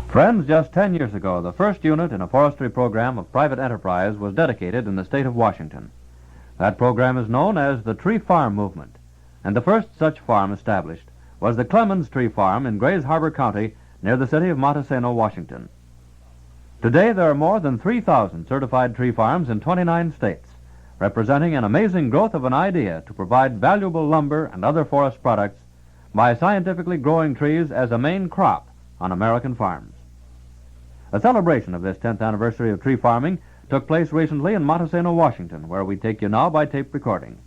Friends, just 10 years ago, the first unit in a forestry program of private enterprise was dedicated in the state of Washington. That program is known as the Tree Farm Movement, and the first such farm established was the Clemons Tree Farm in Grays Harbor County near the city of Montesano, Washington. Today, there are more than 3,000 certified tree farms in 29 states, representing an amazing growth of an idea to provide valuable lumber and other forest products by scientifically growing trees as a main crop on American farms. A celebration of this 10th anniversary of tree farming took place recently in Montesano, Washington, where we take you now by tape recording.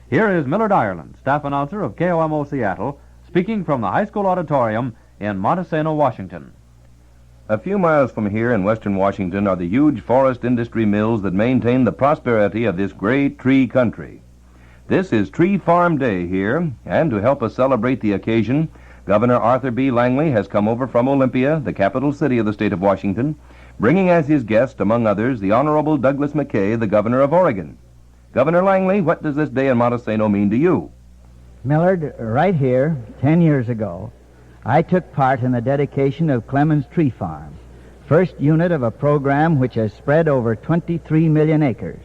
Here is Millard Ireland, staff announcer of KOMO Seattle, speaking from the high school auditorium in Montesano, Washington. A few miles from here in western Washington are the huge forest industry mills that maintain the prosperity of this great tree country. This is Tree Farm Day here, and to help us celebrate the occasion, Governor Arthur B. Langlie has come over from Olympia, the capital city of the state of Washington, bringing as his guest, among others, the Honorable Douglas McKay, the Governor of Oregon. Governor Langlie, what does this day in Montesano mean to you? Millard, right here, 10 years ago, I took part in the dedication of Clemons Tree Farm, first unit of a program which has spread over 23 million acres.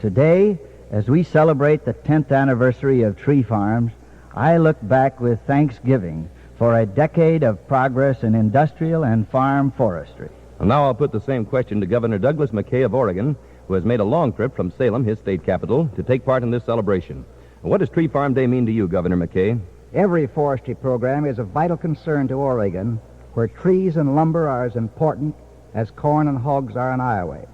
Today, as we celebrate the 10th anniversary of tree farms, I look back with thanksgiving for a decade of progress in industrial and farm forestry. Well, now I'll put the same question to Governor Douglas McKay of Oregon, who has made a long trip from Salem, his state capital, to take part in this celebration. What does Tree Farm Day mean to you, Governor McKay? Every forestry program is of vital concern to Oregon, where trees and lumber are as important as corn and hogs are in Iowa.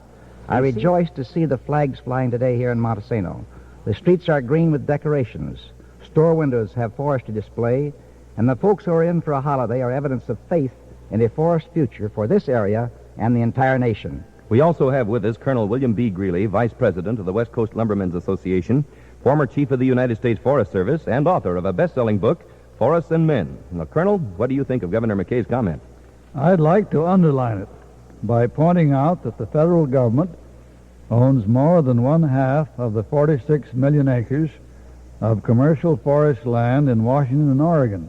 I rejoice to see the flags flying today here in Montesano. The streets are green with decorations. Store windows have forestry display, and the folks who are in for a holiday are evidence of faith in a forest future for this area and the entire nation. We also have with us Colonel William B. Greeley, Vice President of the West Coast Lumbermen's Association, former Chief of the United States Forest Service, and author of a best-selling book, Forests and Men. Now, Colonel, what do you think of Governor McKay's comment? I'd like to underline it by pointing out that the federal government owns more than one-half of the 46 million acres of commercial forest land in Washington and Oregon.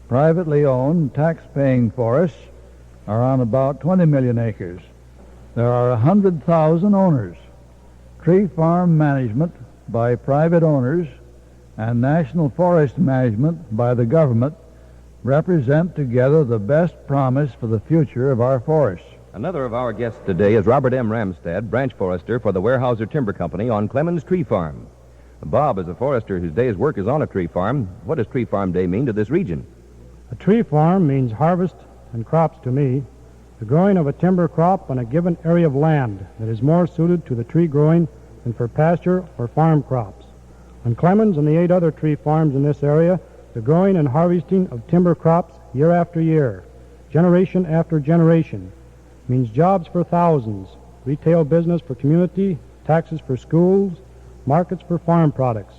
Privately owned, tax-paying forests are on about 20 million acres. There are 100,000 owners. Tree farm management by private owners and national forest management by the government represent together the best promise for the future of our forests. Another of our guests today is Robert M. Ramstad, branch forester for the Weyerhaeuser Timber Company on Clemons Tree Farm. Bob is a forester whose day's work is on a tree farm. What does Tree Farm Day mean to this region? A tree farm means harvest and crops to me, the growing of a timber crop on a given area of land that is more suited to the tree growing than for pasture or farm crops. On Clemons and the 8 other tree farms in this area, the growing and harvesting of timber crops year after year, generation after generation, means jobs for thousands, retail business for community, taxes for schools, markets for farm products.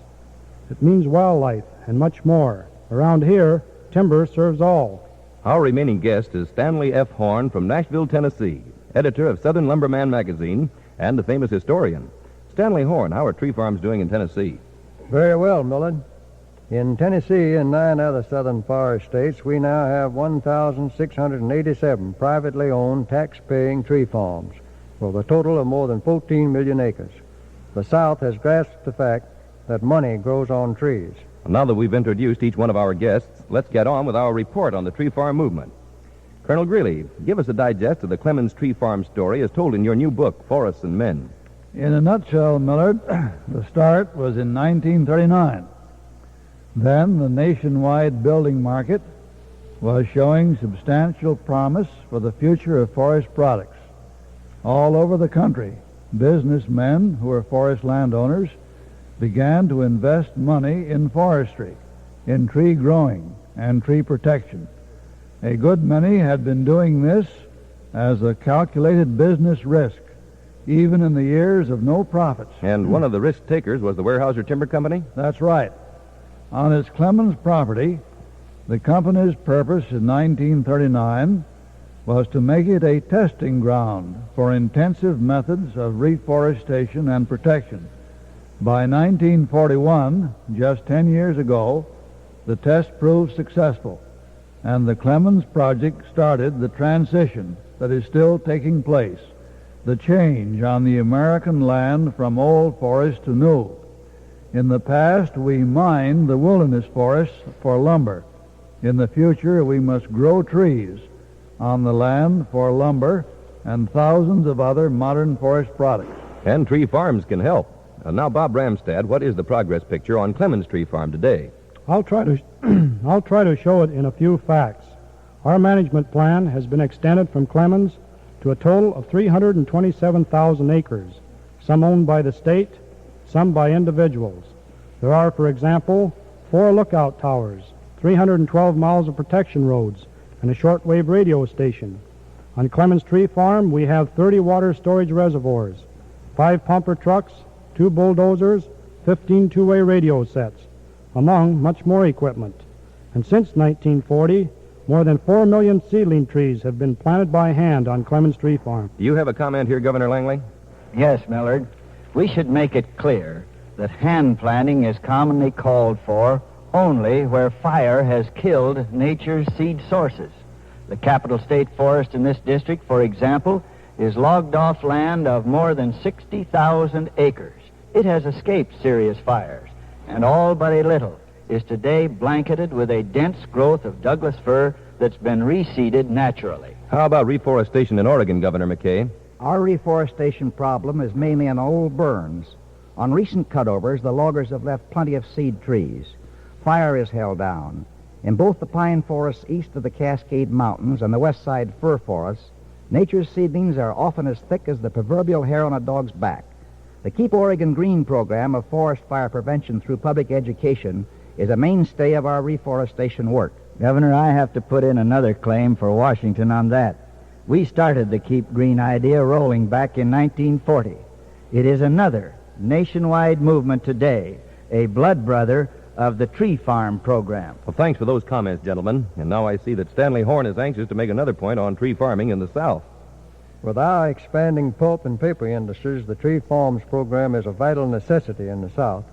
It means wildlife and much more. Around here, timber serves all. Our remaining guest is Stanley F. Horn from Nashville, Tennessee, editor of Southern Lumberman magazine and a famous historian. Stanley Horn, how are tree farms doing in Tennessee? Very well, Millard. In Tennessee and 9 other southern forest states, we now have 1,687 privately owned, tax-paying tree farms with a total of more than 14 million acres. The South has grasped the fact that money grows on trees. Now that we've introduced each one of our guests, let's get on with our report on the tree farm movement. Colonel Greeley, give us a digest of the Clemons Tree Farm story as told in your new book, Forests and Men. In a nutshell, Millard, the start was in 1939. Then the nationwide building market was showing substantial promise for the future of forest products. All over the country, businessmen who were forest landowners began to invest money in forestry, in tree growing and tree protection. A good many had been doing this as a calculated business risk, even in the years of no profits. And one of the risk takers was the Weyerhaeuser Timber Company? That's right. On its Clemons property, the company's purpose in 1939 was to make it a testing ground for intensive methods of reforestation and protection. By 1941, just 10 years ago, the test proved successful. and the Clemons project started the transition that is still taking place, the change on the American land from old forest to new. In the past, we mined the wilderness forests for lumber. In the future, we must grow trees on the land for lumber and thousands of other modern forest products. And tree farms can help. Now, Bob Ramstad, what is the progress picture on Clemons Tree Farm today? I'll try to show it in a few facts. Our management plan has been extended from Clemons to a total of 327,000 acres, some owned by the state, some by individuals. There are, for example, 4 lookout towers, 312 miles of protection roads, and a shortwave radio station. On Clemons Tree Farm, we have 30 water storage reservoirs, 5 pumper trucks, 2 bulldozers, 15 two-way radio sets, among much more equipment. And since 1940, more than 4 million seedling trees have been planted by hand on Clemons Tree Farm. Do you have a comment here, Governor Langlie? Yes, Millard. We should make it clear that hand planting is commonly called for only where fire has killed nature's seed sources. The Capital State Forest in this district, for example, is logged off land of more than 60,000 acres. It has escaped serious fires, and all but a little is today blanketed with a dense growth of Douglas fir that's been reseeded naturally. How about reforestation in Oregon, Governor McKay? Our reforestation problem is mainly in old burns. On recent cutovers, the loggers have left plenty of seed trees. Fire is held down. In both the pine forests east of the Cascade Mountains and the west side fir forests, nature's seedlings are often as thick as the proverbial hair on a dog's back. The Keep Oregon Green program of forest fire prevention through public education is a mainstay of our reforestation work. Governor, I have to put in another claim for Washington on that. We started the Keep Green idea rolling back in 1940. It is another nationwide movement today, a blood brother of the Tree Farm program. Well, thanks for those comments, gentlemen. And now I see that Stanley Horn is anxious to make another point on tree farming in the South. With our expanding pulp and paper industries, the Tree Farms program is a vital necessity in the South.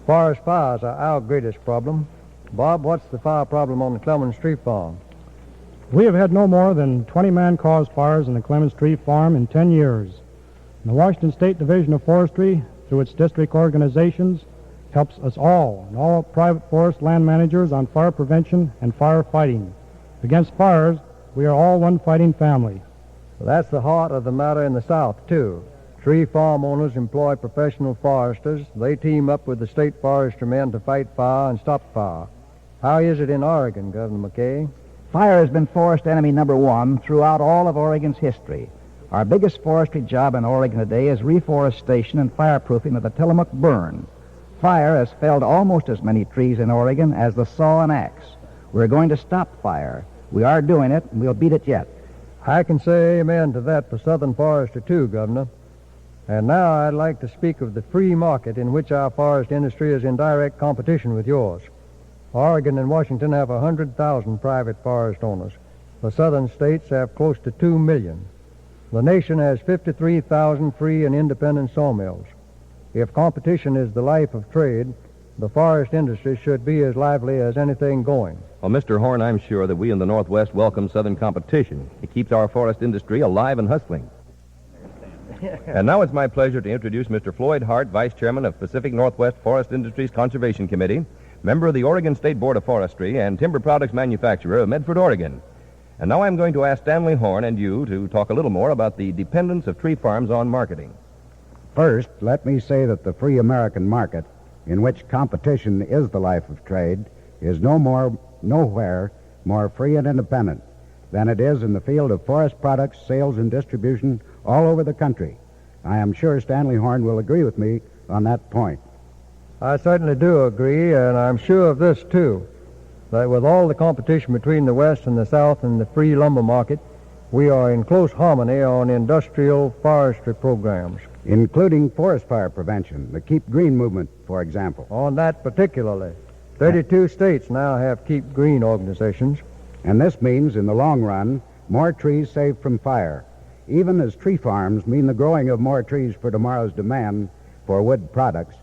Forest fires are our greatest problem. Bob, what's the fire problem on the Clemons Tree Farm? We have had no more than 20 man-caused fires in the Clemons Tree Farm in 10 years. And the Washington State Division of Forestry, through its district organizations, helps us all and all private forest land managers on fire prevention and fire fighting. Against fires, we are all one fighting family. Well, that's the heart of the matter in the South, too. Tree farm owners employ professional foresters. They team up with the state forestry men to fight fire and stop fire. How is it in Oregon, Governor McKay? Fire has been forest enemy number one throughout all of Oregon's history. Our biggest forestry job in Oregon today is reforestation and fireproofing of the Tillamook burn. Fire has felled almost as many trees in Oregon as the saw and axe. We're going to stop fire. We are doing it, and we'll beat it yet. I can say amen to that for Southern forestry, too, Governor. And now I'd like to speak of the free market in which our forest industry is in direct competition with yours. Oregon and Washington have 100,000 private forest owners. The southern states have close to 2 million. The nation has 53,000 free and independent sawmills. If competition is the life of trade, the forest industry should be as lively as anything going. Well, Mr. Horn, I'm sure that we in the Northwest welcome Southern competition. It keeps our forest industry alive and hustling. And now it's my pleasure to introduce Mr. Floyd Hart, Vice Chairman of Pacific Northwest Forest Industries Conservation Committee, member of the Oregon State Board of Forestry, and timber products manufacturer of Medford, Oregon. And now I'm going to ask Stanley Horn and you to talk a little more about the dependence of tree farms on marketing. First, let me say that the free American market, in which competition is the life of trade, is nowhere more free and independent than it is in the field of forest products, sales, and distribution all over the country. I am sure Stanley Horn will agree with me on that point. I certainly do agree, and I'm sure of this, too, that with all the competition between the West and the South and the free lumber market, we are in close harmony on industrial forestry programs. Including forest fire prevention, the Keep Green movement, for example. On that particularly, 32 states now have Keep Green organizations. And this means, in the long run, more trees saved from fire, even as tree farms mean the growing of more trees for tomorrow's demand for wood products.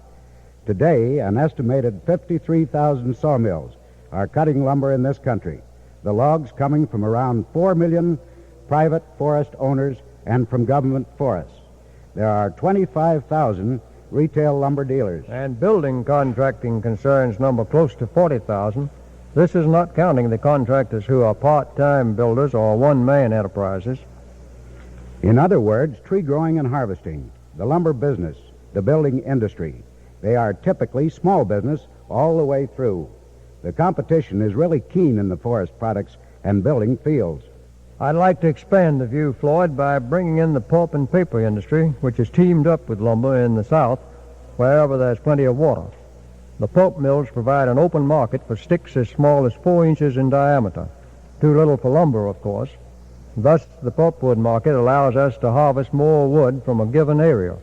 Today, an estimated 53,000 sawmills are cutting lumber in this country. the logs coming from around 4 million private forest owners and from government forests. There are 25,000 retail lumber dealers. And building contracting concerns number close to 40,000. This is not counting the contractors who are part-time builders or one-man enterprises. In other words, tree growing and harvesting, the lumber business, the building industry, they are typically small business all the way through. The competition is really keen in the forest products and building fields. I'd like to expand the view, Floyd, by bringing in the pulp and paper industry, which is teamed up with lumber in the South, wherever there's plenty of water. The pulp mills provide an open market for sticks as small as 4 inches in diameter. Too little for lumber, of course. Thus, the pulpwood market allows us to harvest more wood from a given area.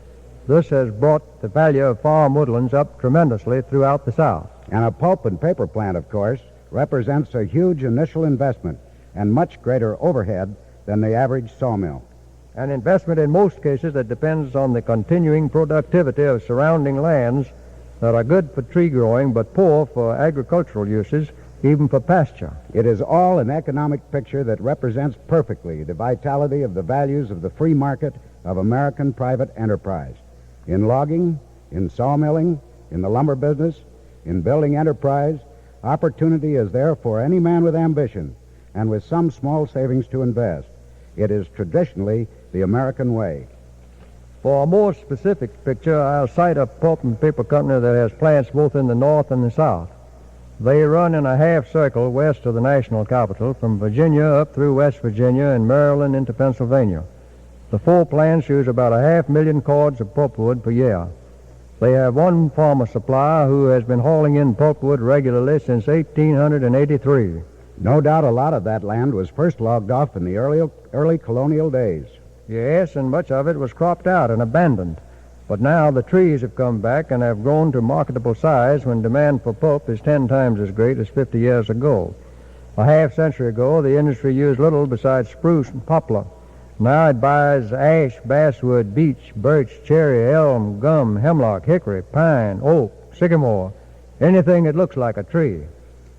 This has brought the value of farm woodlands up tremendously throughout the South. And a pulp and paper plant, of course, represents a huge initial investment and much greater overhead than the average sawmill. An investment in most cases that depends on the continuing productivity of surrounding lands that are good for tree growing but poor for agricultural uses, even for pasture. It is all an economic picture that represents perfectly the vitality of the values of the free market of American private enterprise. In logging, in sawmilling, in the lumber business, in building enterprise, opportunity is there for any man with ambition and with some small savings to invest. It is traditionally the American way. For a more specific picture, I'll cite a pulp and paper company that has plants both in the North and the South. They run in a half circle west of the national capital, from Virginia up through West Virginia and Maryland into Pennsylvania. The 4 plants use about 500,000 cords of pulpwood per year. They have one farmer supplier who has been hauling in pulpwood regularly since 1883. No doubt a lot of that land was first logged off in the early colonial days. Yes, and much of it was cropped out and abandoned. But now the trees have come back and have grown to marketable size when demand for pulp is 10 times as great as 50 years ago. A half-century ago, the industry used little besides spruce and poplar. Now it buys ash, basswood, beech, birch, cherry, elm, gum, hemlock, hickory, pine, oak, sycamore, anything that looks like a tree.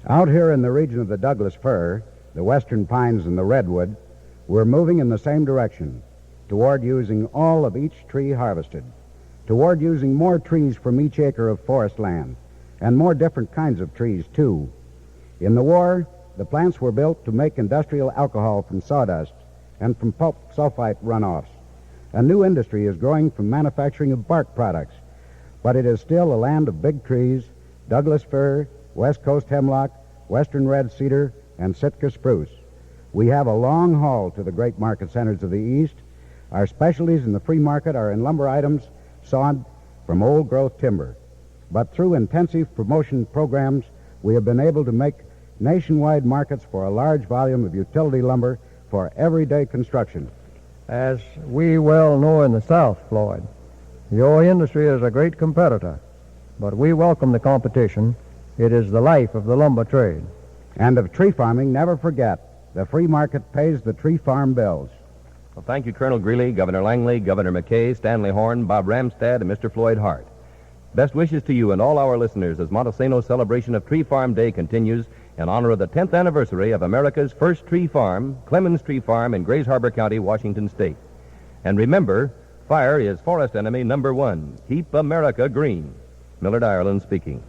Out here in the region of the Douglas fir, the western pines and the redwood, we're moving in the same direction, toward using all of each tree harvested, toward using more trees from each acre of forest land, and more different kinds of trees, too. In the war, the plants were built to make industrial alcohol from sawdust and from pulp sulfite runoffs. A new industry is growing from manufacturing of bark products, but it is still a land of big trees, Douglas fir, West Coast hemlock, western red cedar, and Sitka spruce. We have a long haul to the great market centers of the East. Our specialties in the free market are in lumber items sawed from old-growth timber. But through intensive promotion programs, we have been able to make nationwide markets for a large volume of utility lumber for everyday construction. As we well know in the South, Floyd, your industry is a great competitor, but we welcome the competition. It is the life of the lumber trade. And of tree farming, never forget, the free market pays the tree farm bills. Well, thank you, Colonel Greeley, Governor Langlie, Governor McKay, Stanley Horn, Bob Ramstad, and Mr. Floyd Hart. Best wishes to you and all our listeners as Montesano's celebration of Tree Farm Day continues in honor of the 10th anniversary of America's first tree farm, Clemons Tree Farm in Grays Harbor County, Washington State. And remember, fire is forest enemy number 1. Keep America green. Millard, Ireland speaking.